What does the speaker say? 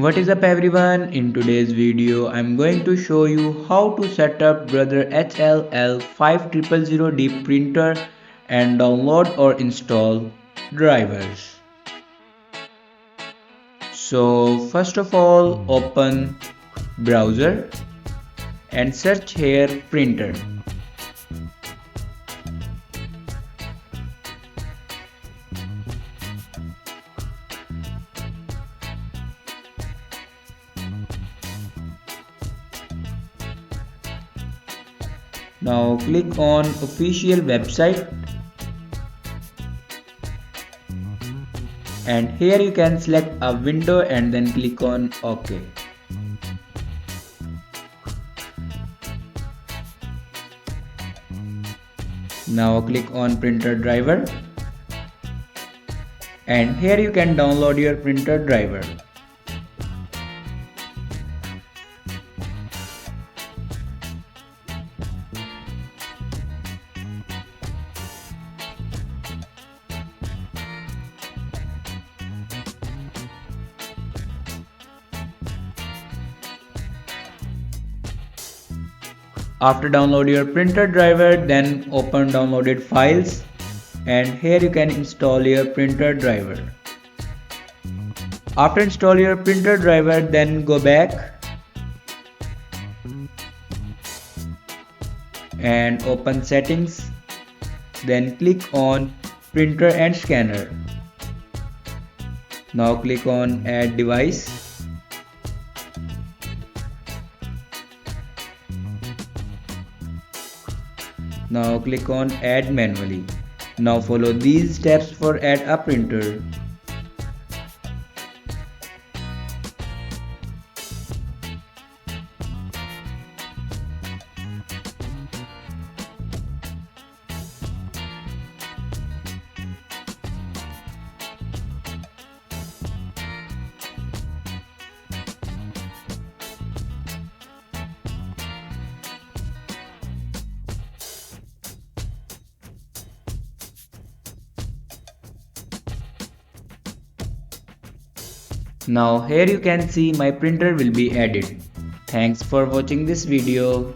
What is up everyone, in today's video I'm going to show you how to set up Brother L5000D printer and download or install drivers. So first of all, open browser and search here printer. Now click on official website and here you can select a window and then click on OK. Now click on printer driver and here you can download your printer driver. After download your printer driver, then open downloaded files and here you can install your printer driver. After install your printer driver, then go back and open settings, then click on printer and scanner. Now click on add device. Now click on add manually. Now follow these steps for add a printer. Now here you can see my printer will be added. Thanks for watching this video.